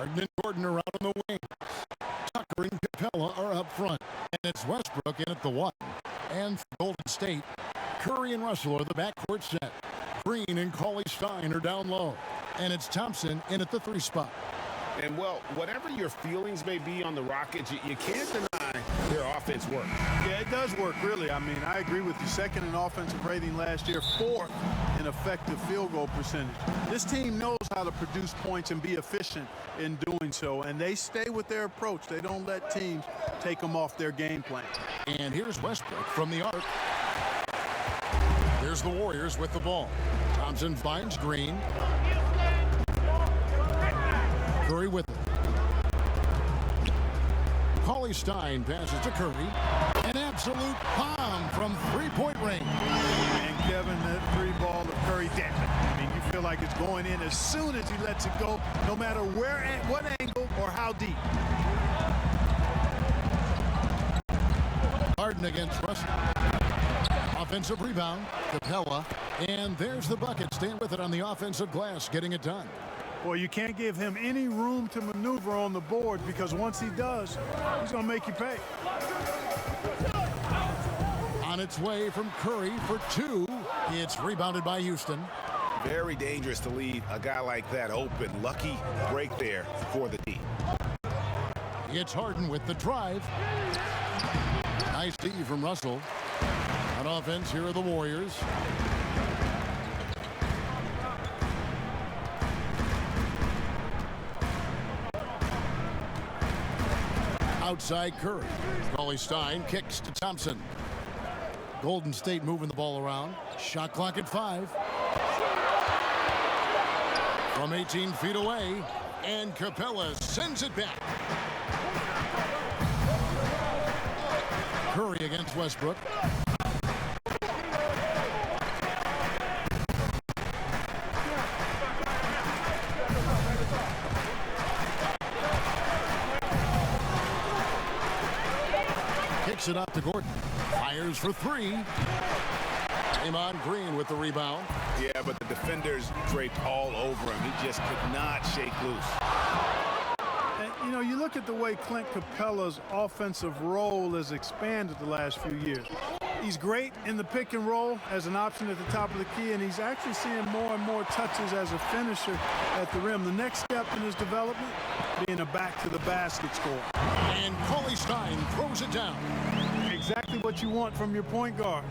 Harden and Gordon around on the wing. Tucker and Capella are up front. And it's Westbrook in at the 1. And for Golden State, Curry and Russell are the backcourt set. Green and Cauley-Stein are down low. And it's Thompson in at the 3 spot. And, well, whatever your feelings may be on the Rockets, you can't deny their offense work. Yeah, it does work, really. I mean, I agree with you. Second in offensive rating last year, 4th in effective field goal percentage. This team knows how to produce points and be efficient in doing so, and they stay with their approach. They don't let teams take them off their game plan. And here's Westbrook from the arc. Here's the Warriors with the ball. Thompson finds Green. Curry with it. Cauley-Stein passes to Curry. An absolute bomb from three-point range. And Kevin, that 3 ball of Curry, damn it. I mean, you feel like it's going in as soon as he lets it go, no matter where, what angle, or how deep. Harden against Russell. Offensive rebound, Capella. And there's the bucket. Staying with it on the offensive glass, getting it done. Well, you can't give him any room to maneuver on the board because once he does, he's going to make you pay. On its way from Curry for 2. It's rebounded by Houston. Very dangerous to leave a guy like that open. Lucky break there for the D. It's Harden with the drive. Nice D from Russell. On offense, here are the Warriors. Outside Curry. Cauley-Stein kicks to Thompson. Golden State moving the ball around. Shot clock at 5. From 18 feet away. And Capella sends it back. Curry against Westbrook. Kicks it up to Gordon. Fires for 3. Draymond Green with the rebound. Yeah, but the defenders draped all over him. He just could not shake loose. And, you know, you look at the way Clint Capella's offensive role has expanded the last few years. He's great in the pick and roll as an option at the top of the key, and he's actually seeing more and more touches as a finisher at the rim. The next step in his development being a back-to-the-basket scorer. And Cauley-Stein throws it down. Exactly what you want from your point guard.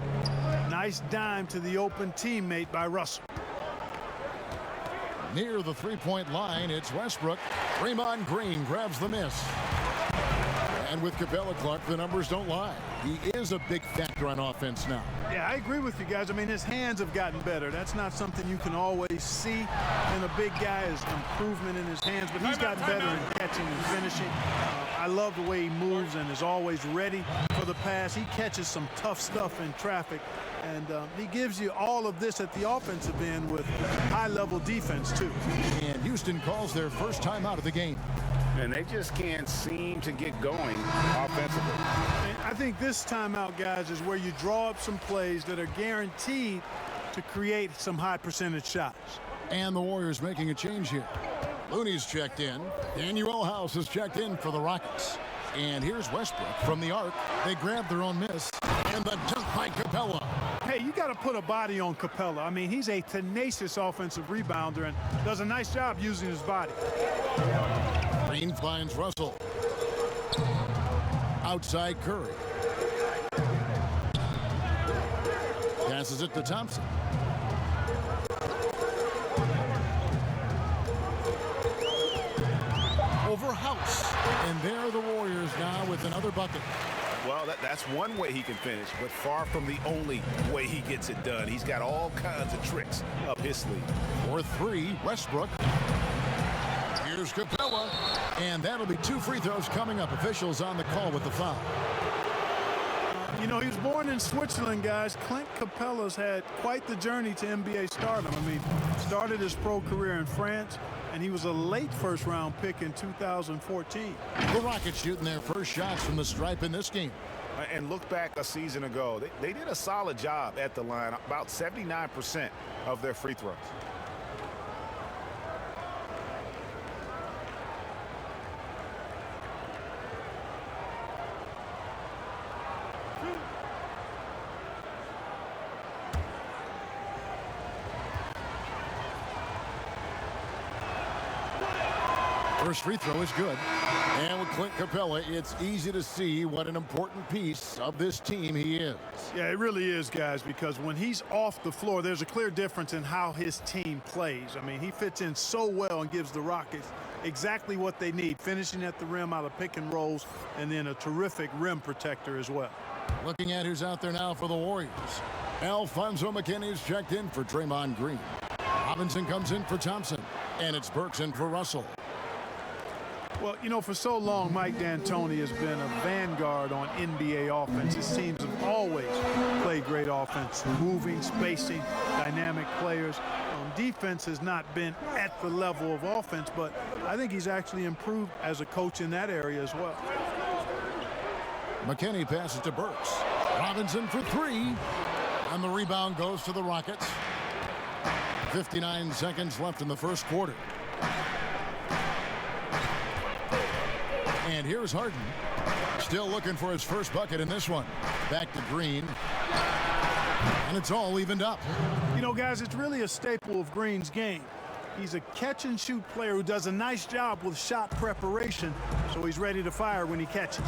Nice dime to the open teammate by Russell. Near the three-point line, it's Westbrook. Draymond Green grabs the miss. And with Capella, Clark, the numbers don't lie. He is a big factor on offense now. Yeah, I agree with you guys. I mean, his hands have gotten better. That's not something you can always see in a big guy, is improvement in his hands, but he's gotten better in catching and finishing. I love the way he moves and is always ready for the pass. He catches some tough stuff in traffic, and he gives you all of this at the offensive end with high-level defense, too. And Houston calls their first time out of the game. And they just can't seem to get going offensively. And I think this timeout, guys, is where you draw up some plays that are guaranteed to create some high percentage shots. And the Warriors making a change here. Looney's checked in. Daniel House is checked in for the Rockets. And here's Westbrook from the arc. They grab their own miss. And the dunk by Capella. Hey, you got to put a body on Capella. I mean, he's a tenacious offensive rebounder and does a nice job using his body. Green finds Russell. Outside Curry. Passes it to Thompson. Over House. And there are the Warriors now with another bucket. Well, that's one way he can finish, but far from the only way he gets it done. He's got all kinds of tricks up his sleeve. For 3, Westbrook. Here's Capella. And that'll be 2 free throws coming up. Officials on the call with the foul. You know, he was born in Switzerland, guys. Clint Capella's had quite the journey to NBA stardom. I mean, started his pro career in France, and he was a late first-round pick in 2014. The Rockets shooting their first shots from the stripe in this game. And look back a season ago. They did a solid job at the line, about 79% of their free throws. First free throw is good. And with Clint Capella, it's easy to see what an important piece of this team he is. Yeah, it really is, guys, because when he's off the floor, there's a clear difference in how his team plays. I mean, he fits in so well and gives the Rockets exactly what they need, finishing at the rim out of pick and rolls, and then a terrific rim protector as well. Looking at who's out there now for the Warriors. Alfonso McKinney's checked in for Draymond Green. Robinson comes in for Thompson, and it's Burks in for Russell. Well, you know, for so long, Mike D'Antoni has been a vanguard on NBA offense. His teams have always played great offense, moving, spacing, dynamic players. Defense has not been at the level of offense, but I think he's actually improved as a coach in that area as well. McKinney passes to Burks. Robinson for three, and the rebound goes to the Rockets. 59 seconds left in the first quarter. And here's Harden, still looking for his first bucket in this one. Back to Green, and it's all evened up. You know, guys, it's really a staple of Green's game. He's a catch-and-shoot player who does a nice job with shot preparation, so he's ready to fire when he catches.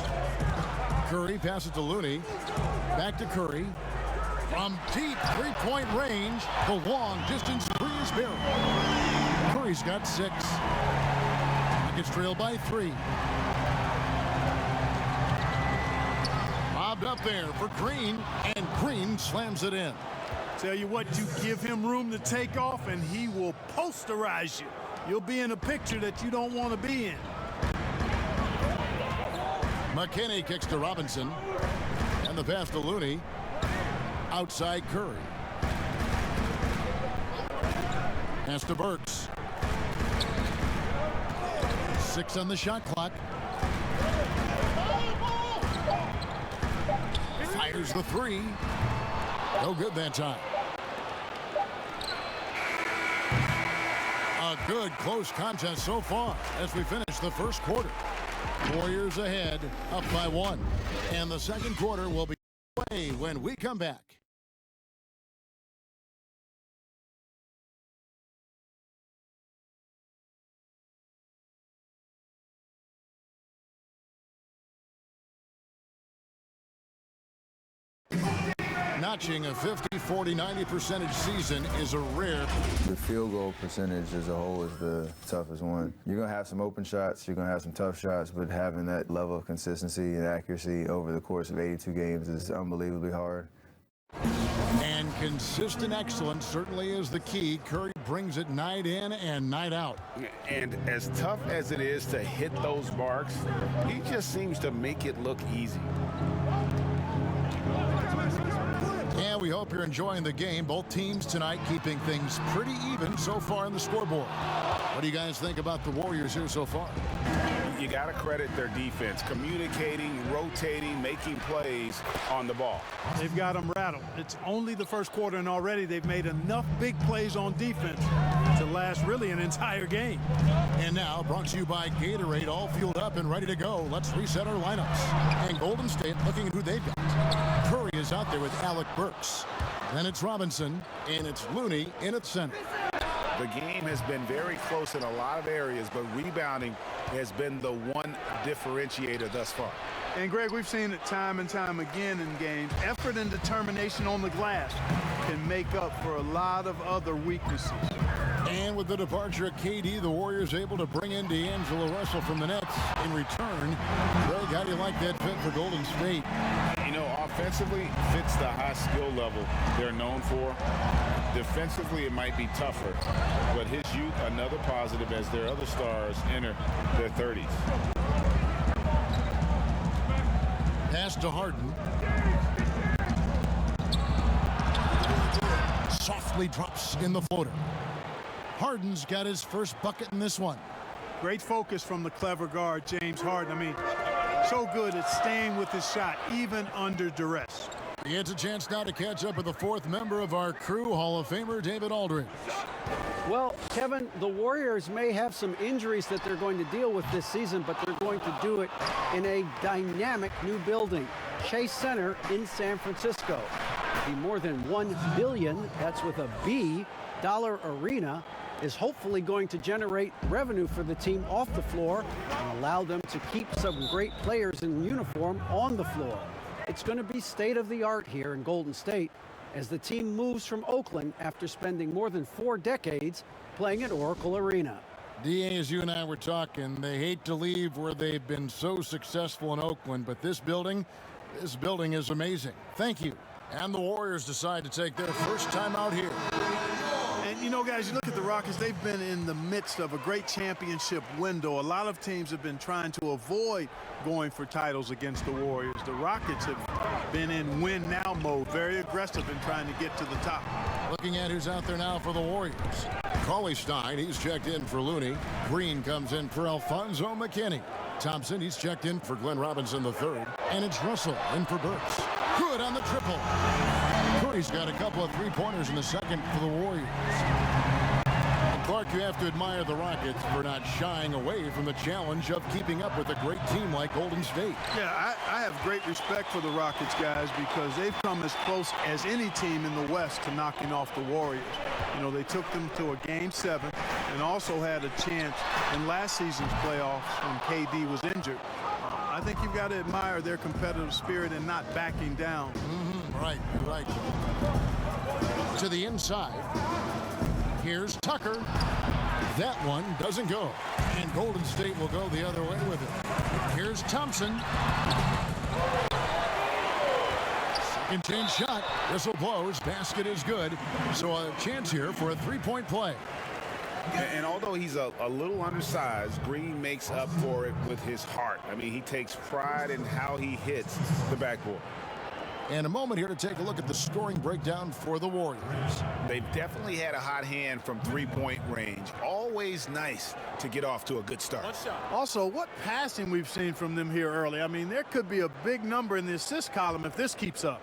Curry passes to Looney. Back to Curry. From deep three-point range, the long-distance three is buried. Curry's got 6. Rockets trail by 3. Lobbed up there for Green, and Green slams it in. Tell you what, you give him room to take off, and he will posterize you. You'll be in a picture that you don't want to be in. McKinney kicks to Robinson, and the pass to Looney. Outside Curry. Pass to Burks. 6 on the shot clock. Fires the 3. No good that time. A good close contest so far as we finish the first quarter. Warriors ahead, up by 1. And the second quarter will be away when we come back. Notching a 50, 40, 90% season is a rare. The field goal percentage as a whole is the toughest one. You're going to have some open shots, you're going to have some tough shots, but having that level of consistency and accuracy over the course of 82 games is unbelievably hard. And consistent excellence certainly is the key. Curry brings it night in and night out. And as tough as it is to hit those marks, he just seems to make it look easy. And we hope you're enjoying the game. Both teams tonight keeping things pretty even so far on the scoreboard. What do you guys think about the Warriors here so far? You got to credit their defense, communicating, rotating, making plays on the ball. They've got them rattled. It's only the first quarter, and already they've made enough big plays on defense to last really an entire game. And now, brought to you by Gatorade, all fueled up and ready to go. Let's reset our lineups. And Golden State looking at who they've got. Curry is out there with Alec Burks. Then it's Robinson, and it's Looney in at center. The game has been very close in a lot of areas, but rebounding has been the one differentiator thus far. And, Greg, we've seen it time and time again in games. Effort and determination on the glass can make up for a lot of other weaknesses. And with the departure of KD, the Warriors able to bring in D'Angelo Russell from the Nets in return. Greg, how do you like that fit for Golden State? You know, offensively, fits the high skill level they're known for. Defensively, it might be tougher, but his youth, another positive as their other stars enter their 30s. Pass to Harden. Softly drops in the floater. Harden's got his first bucket in this one. Great focus from the clever guard, James Harden. I mean, so good at staying with his shot, even under duress. He gets a chance now to catch up with the fourth member of our crew, Hall of Famer David Aldridge. Well, Kevin, the Warriors may have some injuries that they're going to deal with this season, but they're going to do it in a dynamic new building, Chase Center in San Francisco. The more than $1 billion, that's with a B, dollar arena is hopefully going to generate revenue for the team off the floor and allow them to keep some great players in uniform on the floor. It's going to be state-of-the-art here in Golden State as the team moves from Oakland after spending more than 4 decades playing at Oracle Arena. DA, as you and I were talking, they hate to leave where they've been so successful in Oakland, but this building is amazing. Thank you. And the Warriors decide to take their first time out here. And, you know, guys, you look at the Rockets, they've been in the midst of a great championship window. A lot of teams have been trying to avoid going for titles against the Warriors. The Rockets have been in win-now mode, very aggressive in trying to get to the top. Looking at who's out there now for the Warriors. Cauley Stein, he's checked in for Looney. Green comes in for Alfonso McKinney. Thompson, he's checked in for Glenn Robinson III. And it's Russell in for Burks. Good on the triple. Curry's got a couple of three-pointers in the second for the Warriors. And Clark, you have to admire the Rockets for not shying away from the challenge of keeping up with a great team like Golden State. Yeah, I have great respect for the Rockets, guys, because they've come as close as any team in the West to knocking off the Warriors. You know, they took them to a Game 7 and also had a chance in last season's playoffs when KD was injured. I think you've got to admire their competitive spirit and not backing down. Right. To the inside. Here's Tucker. That one doesn't go. And Golden State will go the other way with it. Here's Thompson. Second chance shot. Whistle blows. Basket is good. So a chance here for a three-point play. And although he's a little undersized, Green makes up for it with his heart. I mean, he takes pride in how he hits the backboard. And a moment here to take a look at the scoring breakdown for the Warriors. They've definitely had a hot hand from three-point range. Always nice to get off to a good start. Also, what passing we've seen from them here early. I mean, there could be a big number in the assist column if this keeps up.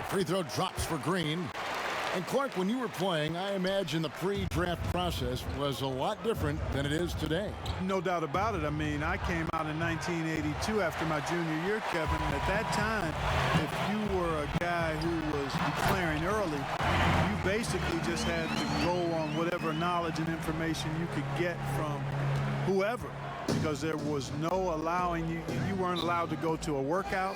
Free throw drops for Green. And Clark, when you were playing, I imagine the pre-draft process was a lot different than it is today. No doubt about it. I mean, I came out in 1982 after my junior year, Kevin. And at that time, if you were a guy who was declaring early, you basically just had to go on whatever knowledge and information you could get from whoever, because there was no allowing you. You weren't allowed to go to a workout.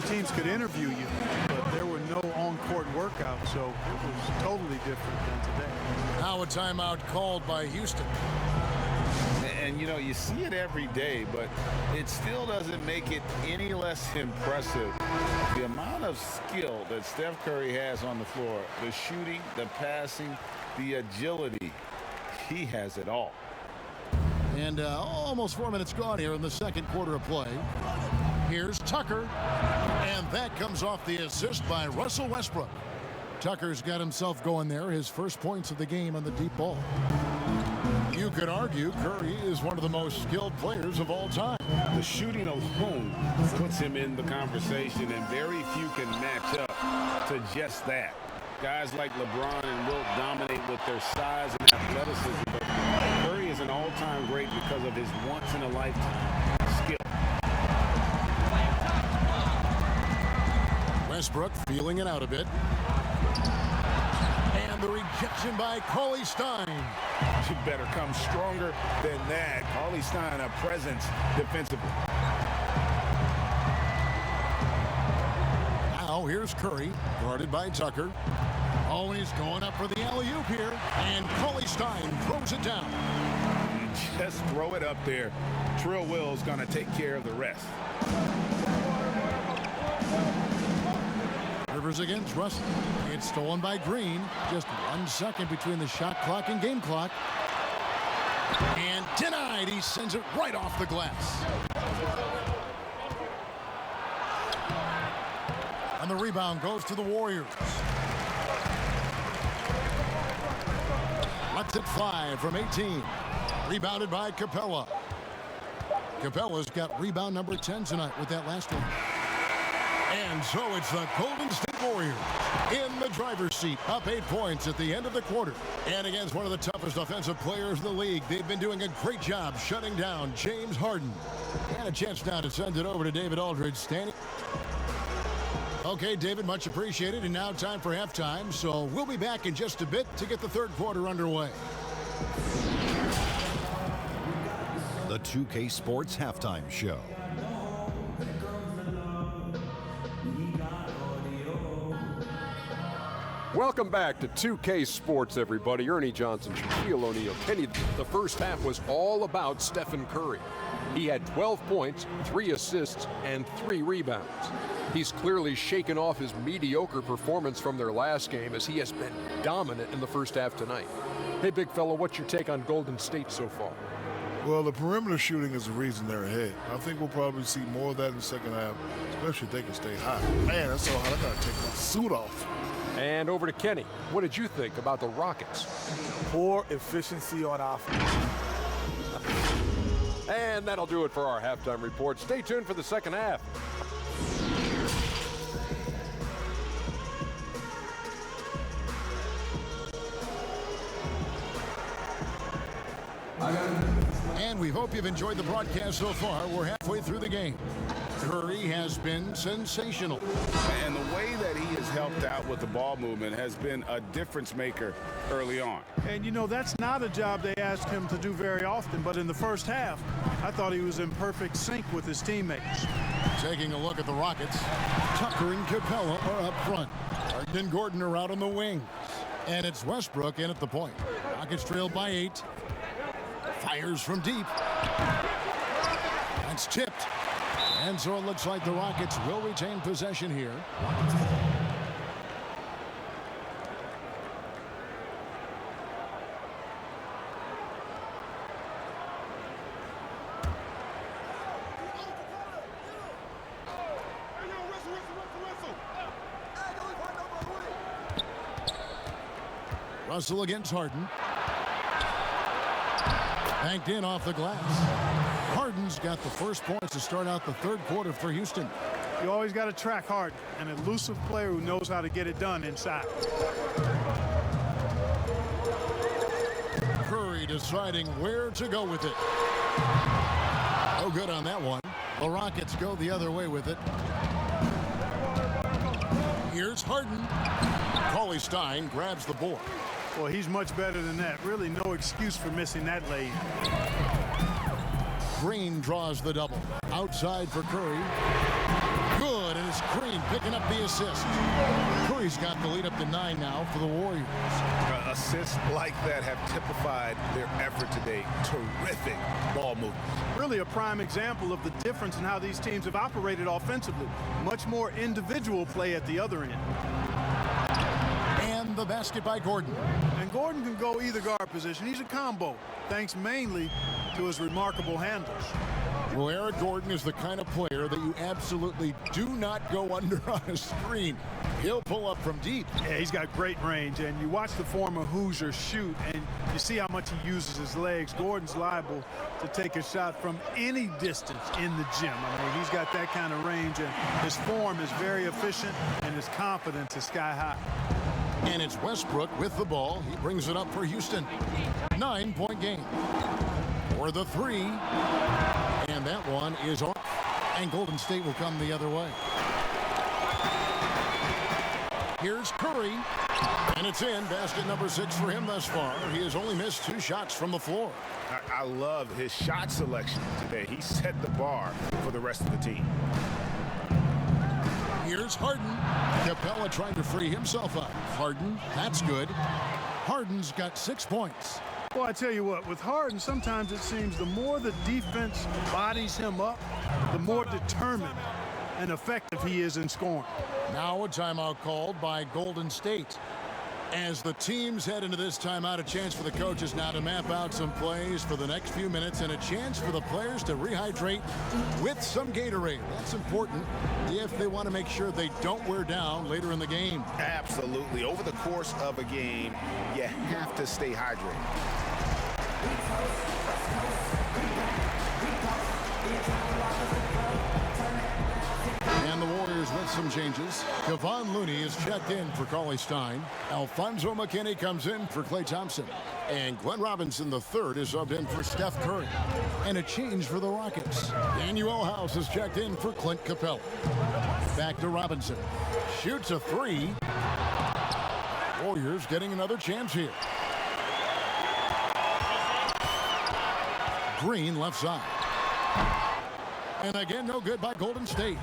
Teams could interview you, but there were no on-court workouts, so it was totally different than today. Now a timeout called by Houston. And, you know, you see it every day, but it still doesn't make it any less impressive. The amount of skill that Steph Curry has on the floor, the shooting, the passing, the agility, he has it all. And almost 4 minutes gone here in the second quarter of play. Here's Tucker. And that comes off the assist by Russell Westbrook. Tucker's got himself going there, his first points of the game on the deep ball. You could argue Curry is one of the most skilled players of all time. The shooting alone puts him in the conversation, and very few can match up to just that. Guys like LeBron and Wilt dominate with their size and athleticism, but Curry is an all-time great because of his once-in-a-lifetime skill. Westbrook feeling it out a bit. And the rejection by Cauley Stein. You better come stronger than that. Cauley Stein, a presence defensively. Now here's Curry, guarded by Tucker. Always going up for the alley-oop here. And Cauley Stein throws it down. Just throw it up there. Trill Will's going to take care of the rest. Rivers against Russell. It's stolen by Green. Just 1 second between the shot clock and game clock. And denied. He sends it right off the glass. And the rebound goes to the Warriors. Lets it fly from 18. Rebounded by Capella. Capella's got rebound number 10 tonight with that last one. And so it's the Golden State Warriors in the driver's seat, up 8 points at the end of the quarter. And against one of the toughest offensive players in the league, they've been doing a great job shutting down James Harden. And a chance now to send it over to David Aldridge, standing. Okay, David, much appreciated. And now time for halftime. So we'll be back in just a bit to get the third quarter underway. The 2K Sports Halftime Show. Welcome back to 2K Sports, everybody. Ernie Johnson, Shaquille O'Neal, Kenny. The first half was all about Stephen Curry. He had 12 points, 3 assists, and 3 rebounds. He's clearly shaken off his mediocre performance from their last game as he has been dominant in the first half tonight. Hey, big fella, what's your take on Golden State so far? Well, the perimeter shooting is the reason they're ahead. I think we'll probably see more of that in the second half, especially if they can stay hot. Man, that's so hot. I got to take my suit off. And over to Kenny. What did you think about the Rockets? Poor efficiency on offense. And that'll do it for our halftime report. Stay tuned for the second half. And we hope you've enjoyed the broadcast so far. We're halfway through the game. Curry has been sensational. And the way that he has helped out with the ball movement has been a difference maker early on. And, you know, that's not a job they ask him to do very often. But in the first half, I thought he was in perfect sync with his teammates. Taking a look at the Rockets, Tucker and Capella are up front. Harden and Gordon are out on the wing. And it's Westbrook in at the point. Rockets trailed by 8. Fires from deep. That's tipped. And so it looks like the Rockets will retain possession here. Russell against Harden. Banked in off the glass. Harden's got the first points to start out the third quarter for Houston. You always got to track Harden, an elusive player who knows how to get it done inside. Curry deciding where to go with it. No good on that one. The Rockets go the other way with it. Here's Harden. Cauley Stein grabs the board. Well, he's much better than that. Really no excuse for missing that lane. Green draws the double. Outside for Curry. Good, and it's Green picking up the assist. Curry's got the lead up to 9 now for the Warriors. Assists like that have typified their effort today. Terrific ball movement. Really a prime example of the difference in how these teams have operated offensively. Much more individual play at the other end. And the basket by Gordon. And Gordon can go either guard position. He's a combo, thanks mainly to his remarkable handles. Well, Eric Gordon is the kind of player that you absolutely do not go under on a screen. He'll pull up from deep. Yeah, he's got great range, and you watch the former Hoosier shoot, and you see how much he uses his legs. Gordon's liable to take a shot from any distance in the gym. I mean, he's got that kind of range, and his form is very efficient, and his confidence is sky high. And it's Westbrook with the ball. He brings it up for Houston. 9-point game. For the 3. And that one is off. And Golden State will come the other way. Here's Curry. And it's in. Basket number 6 for him thus far. He has only missed 2 shots from the floor. I love his shot selection today. He set the bar for the rest of the team. Here's Harden. Capella trying to free himself up. Harden, that's good. Harden's got 6 points. Well, I tell you what, with Harden, sometimes it seems the more the defense bodies him up, the more determined and effective he is in scoring. Now a timeout called by Golden State. As the teams head into this timeout, a chance for the coaches now to map out some plays for the next few minutes and a chance for the players to rehydrate with some Gatorade. That's important if they want to make sure they don't wear down later in the game. Absolutely. Over the course of a game, you have to stay hydrated. And And the Warriors with some changes. Kevon Looney is checked in for Cauley Stein. Alfonso McKinney comes in for Klay Thompson. And Glenn Robinson III is subbed in for Steph Curry. And a change for the Rockets. Daniel House is checked in for Clint Capella. Back to Robinson. Shoots a three. Warriors getting another chance here. Green left side. And again, no good by Golden State.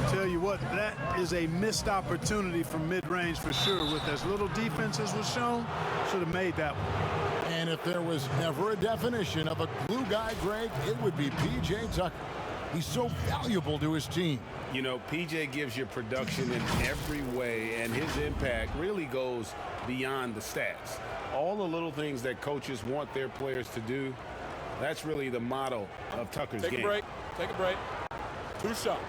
Tell you what, that is a missed opportunity from mid-range for sure. With as little defense as was shown, should have made that one. And if there was ever a definition of a glue guy, Greg, it would be P.J. Tucker. He's so valuable to his team. You know, P.J. gives you production in every way, and his impact really goes beyond the stats. All the little things that coaches want their players to do, that's really the motto of Tucker's game. Take a break. Take a break. 2 shots.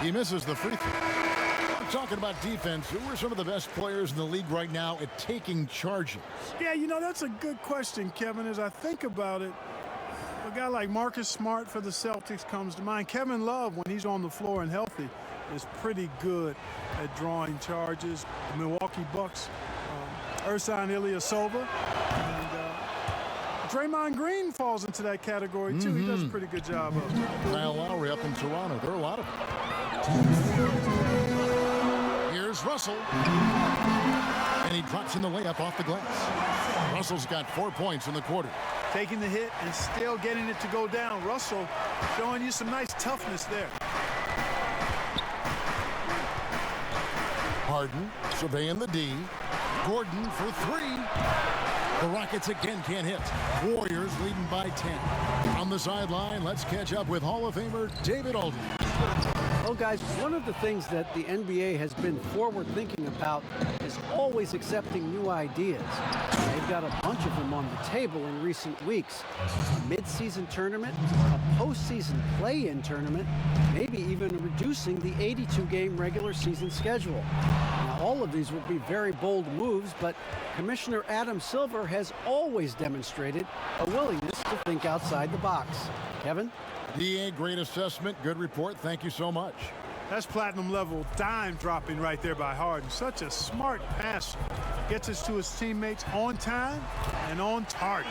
He misses the free throw. I'm talking about defense. Who are some of the best players in the league right now at taking charges? Yeah, you know, that's a good question, Kevin. As I think about it, a guy like Marcus Smart for the Celtics comes to mind. Kevin Love, when he's on the floor and healthy, is pretty good at drawing charges. The Milwaukee Bucks, Ersan Ilyasova, and Draymond Green falls into that category too. He does a pretty good job of it. Kyle Lowry up in Toronto. There are a lot of them. Here's Russell. And he drops in the layup off the glass. Russell's got 4 points in the quarter. Taking the hit and still getting it to go down. Russell showing you some nice toughness there. Harden surveying the D. Gordon for three. The Rockets again can't hit. Warriors leading by 10. On the sideline, let's catch up with Hall of Famer David Aldridge. Well, guys, one of the things that the NBA has been forward thinking about is always accepting new ideas. They've got a bunch of them on the table in recent weeks. A mid-season tournament, a postseason play-in tournament, maybe even reducing the 82-game regular season schedule. Now, all of these will be very bold moves, but Commissioner Adam Silver has always demonstrated a willingness to think outside the box. Kevin? DA, great assessment, good report. Thank you so much. That's platinum level dime dropping right there by Harden. Such a smart passer. Gets us to his teammates on time and on target.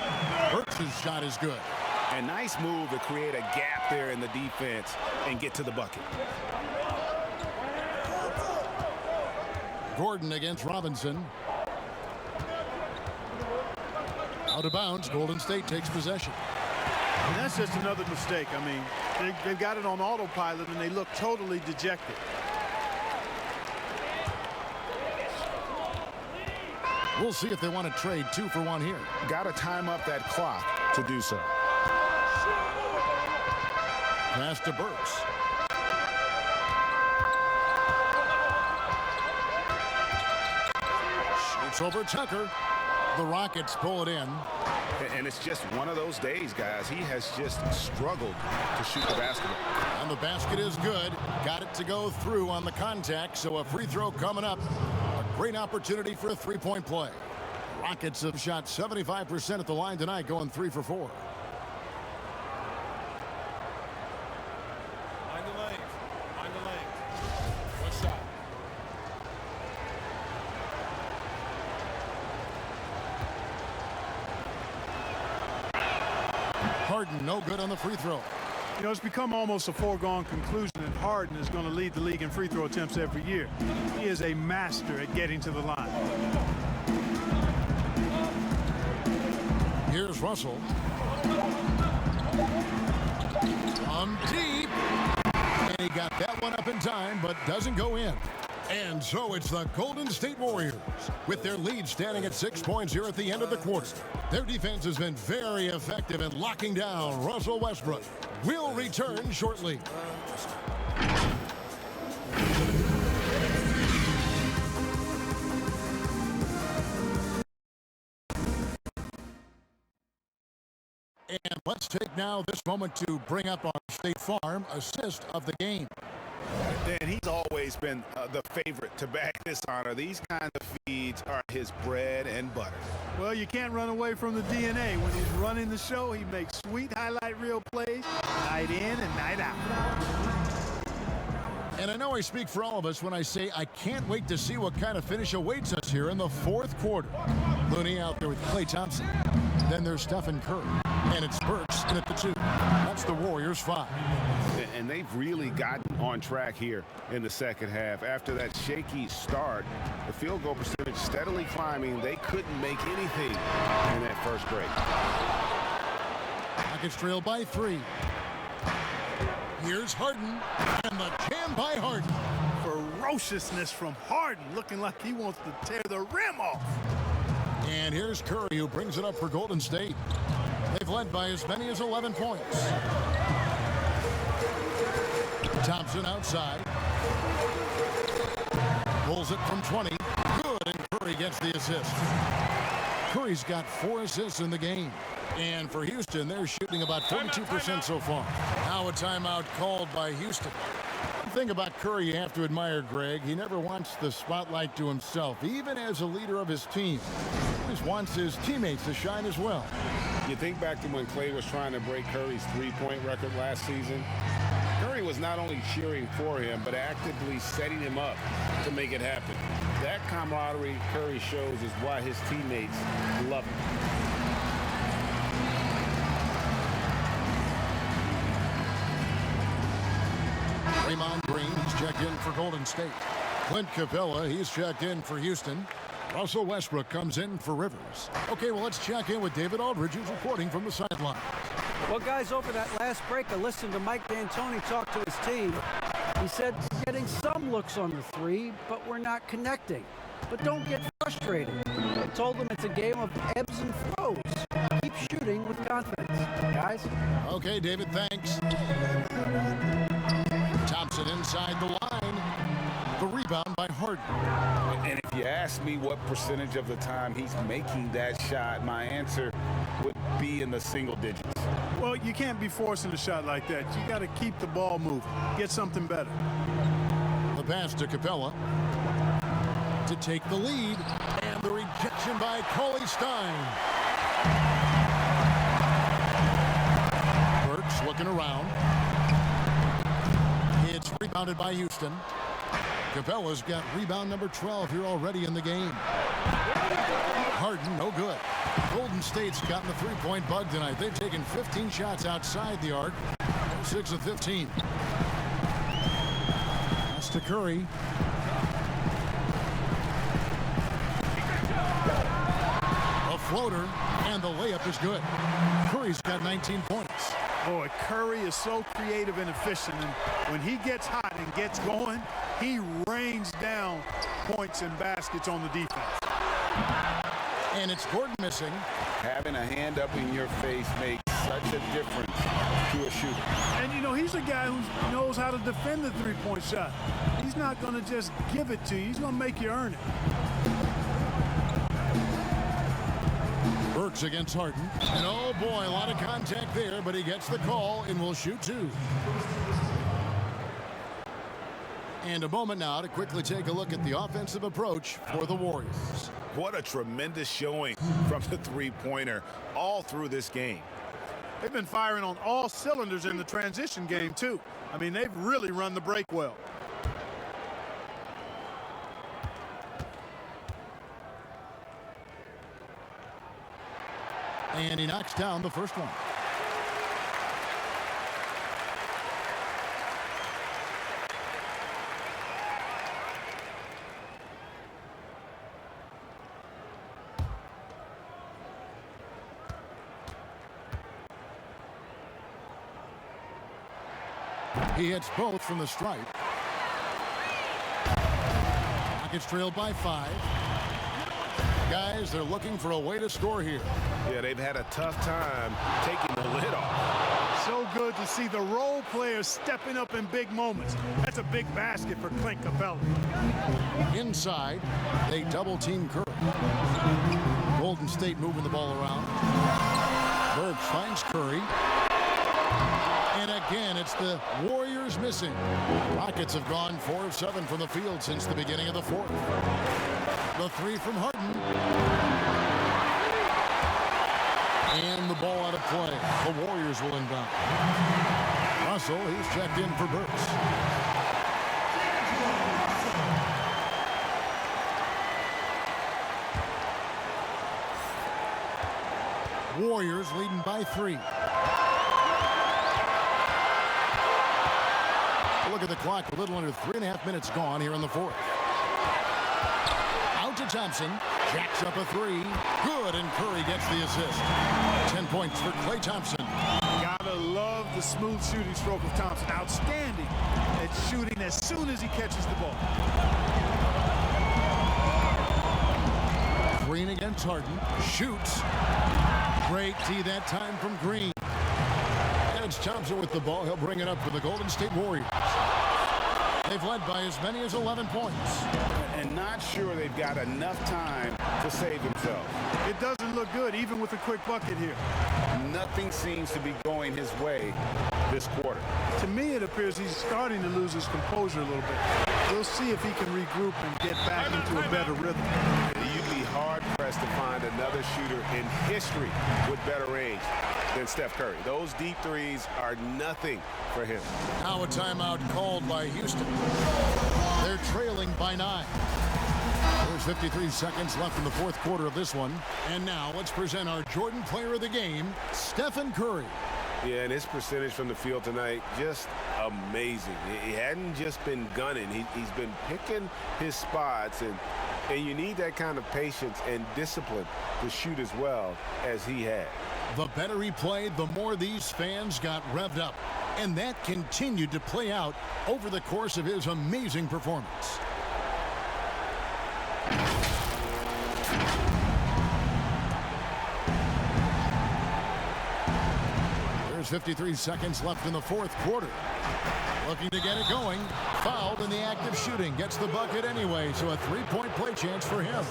Burks' shot is good. A nice move to create a gap there in the defense and get to the bucket. Gordon against Robinson. Out of bounds, Golden State takes possession. And that's just another mistake. I mean, they've got it on autopilot, and they look totally dejected. We'll see if they want to trade 2 for 1 here. Got to time up that clock to do so. Pass to Burks. Shoots over Tucker. The Rockets pull it in. And it's just one of those days, guys. He has just struggled to shoot the basketball. And the basket is good. Got it to go through on the contact, so a free throw coming up. A great opportunity for a three-point play. Rockets have shot 75% at the line tonight, going 3 for 4. Find the lane. Find the lane. One shot. Harden, no good on the free throw. You know, it's become almost a foregone conclusion that Harden is going to lead the league in free throw attempts every year. He is a master at getting to the line. Here's Russell. On deep. And he got that one up in time, but doesn't go in. And so it's the Golden State Warriors, with their lead standing at 6 points here at the end of the quarter. Their defense has been very effective in locking down Russell Westbrook. We'll return shortly. And let's take now this moment to bring up our State Farm assist of the game. And he's always been the favorite to bag this honor. These kind of feeds are his bread and butter. Well, you can't run away from the DNA. When he's running the show, he makes sweet highlight reel plays night in and night out. And I know I speak for all of us when I say I can't wait to see what kind of finish awaits us here in the fourth quarter. Looney out there with Klay Thompson. Then there's Stephen Curry. And it's Burks in at the 2. That's the Warriors' 5. And they've really gotten on track here in the second half. After that shaky start, the field goal percentage steadily climbing. They couldn't make anything in that first break. Rockets trail by 3. Here's Harden, and the jam by Harden. Ferociousness from Harden, looking like he wants to tear the rim off. And here's Curry, who brings it up for Golden State. They've led by as many as 11 points. Thompson outside. Pulls it from 20. Good, and Curry gets the assist. Curry's got 4 assists in the game. And for Houston, they're shooting about 42% so far. Now a timeout called by Houston. The thing about Curry you have to admire, Greg, he never wants the spotlight to himself, even as a leader of his team. He always wants his teammates to shine as well. You think back to when Klay was trying to break Curry's three-point record last season. Curry was not only cheering for him, but actively setting him up to make it happen. That camaraderie Curry shows is why his teammates love him. Draymond Green, he's checked in for Golden State. Clint Capella, he's checked in for Houston. Russell Westbrook comes in for Rivers. Okay, well, let's check in with David Aldridge, who's reporting from the sideline. Well, guys, over that last break, I listened to Mike D'Antoni talk to his team. He said, we're getting some looks on the 3, but we're not connecting. But don't get frustrated. I told them it's a game of ebbs and flows. Keep shooting with confidence, guys. Okay, David, thanks. Thompson inside the line. The rebound by Harden. And if you ask me what percentage of the time he's making that shot, my answer would be in the single digits. Well, you can't be forcing a shot like that. You got to keep the ball moving. Get something better. The pass to Capella to take the lead, and the rejection by Cauley Stein. Burks looking around. It's rebounded by Houston. Capella's got rebound number 12 here already in the game. Harden, no good. Golden State's gotten the three-point bug tonight. They've taken 15 shots outside the arc. 6 of 15. Pass to Curry. A floater, and the layup is good. Curry's got 19 points. Boy, Curry is so creative and efficient, and when he gets hot and gets going, he rains down points and baskets on the defense. And it's Gordon missing. Having a hand up in your face makes such a difference to a shooter. And, you know, he's a guy who knows how to defend the three-point shot. He's not going to just give it to you. He's going to make you earn it. Burks against Harden. And oh boy, a lot of contact there, but he gets the call and will shoot 2. And a moment now to quickly take a look at the offensive approach for the Warriors. What a tremendous showing from the three-pointer all through this game. They've been firing on all cylinders in the transition game, too. I mean, they've really run the break well. And he knocks down the first one. He hits both from the stripe. Rockets trailed by 5. Guys, they're looking for a way to score here. Yeah, they've had a tough time taking the lid off. So good to see the role players stepping up in big moments. That's a big basket for Clint Capella. Inside, they double-team Curry. Golden State moving the ball around. Burks finds Curry. And again, it's It's the Warriors missing. Rockets have gone 4 of 7 from the field since the beginning of the fourth. The three from Harden. And the ball out of play. The Warriors will inbound. Russell, he's checked in for Burks. Warriors leading by 3. Look at the clock. A little under 3.5 minutes gone here in the fourth. Out to Thompson. Jacks up a 3. Good, and Curry gets the assist. 10 points for Klay Thompson. Gotta love the smooth shooting stroke of Thompson. Outstanding at shooting as soon as he catches the ball. Green against Harden. Shoots. Great tee that time from Green. And it's Thompson with the ball. He'll bring it up for the Golden State Warriors. They've led by as many as 11 points. And not sure they've got enough time to save themselves. It doesn't look good, even with a quick bucket here. Nothing seems to be going his way this quarter. To me, it appears he's starting to lose his composure a little bit. We'll see if he can regroup and get back into a better rhythm. You'd be hard-pressed to find another shooter in history with better range than Steph Curry. Those deep threes are nothing for him. Now a timeout called by Houston. They're trailing by 9. There's 53 seconds left in the fourth quarter of this one. And now let's present our Jordan Player of the Game, Stephen Curry. Yeah, and his percentage from the field tonight, just amazing. He hadn't just been gunning. He's been picking his spots, and you need that kind of patience and discipline to shoot as well as he had. The better he played, the more these fans got revved up. And that continued to play out over the course of his amazing performance. There's 53 seconds left in the fourth quarter. Looking to get it going. Fouled in the act of shooting. Gets the bucket anyway, so a three-point play chance for him.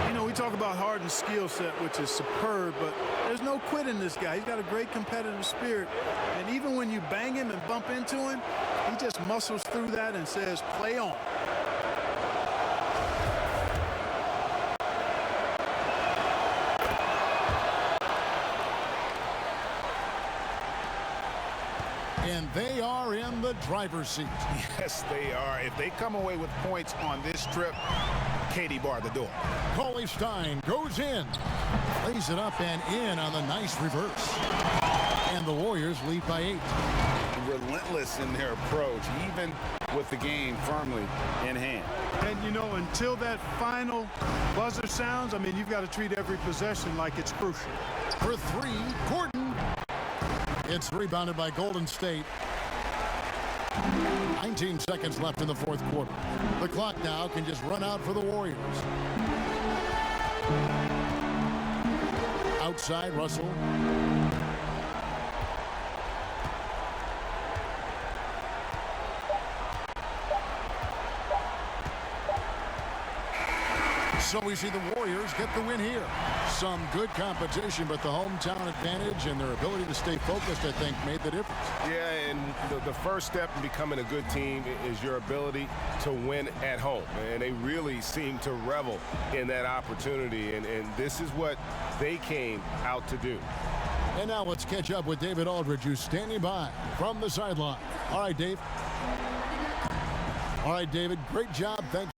You know, we talk about Harden's skill set, which is superb, but there's no quit in this guy. He's got a great competitive spirit. And even when you bang him and bump into him, he just muscles through that and says, play on. And they are in the driver's seat. Yes, they are. If they come away with points on this trip, Katie barred the door. Cauley Stein goes in. Lays it up and in on the nice reverse. And the Warriors lead by 8. Relentless in their approach, even with the game firmly in hand. And, you know, until that final buzzer sounds, I mean, you've got to treat every possession like it's crucial. For 3, Gordon. It's rebounded by Golden State. 19 seconds left in the fourth quarter. The clock now can just run out for the Warriors. Outside, Russell. So we see the Warriors get the win here. Some good competition, but the hometown advantage and their ability to stay focused, I think, made the difference. Yeah, and the first step in becoming a good team is your ability to win at home. And they really seem to revel in that opportunity, and this is what they came out to do. And now let's catch up with David Aldridge, who's standing by from the sideline. All right, Dave. All right, David, great job. Thank you.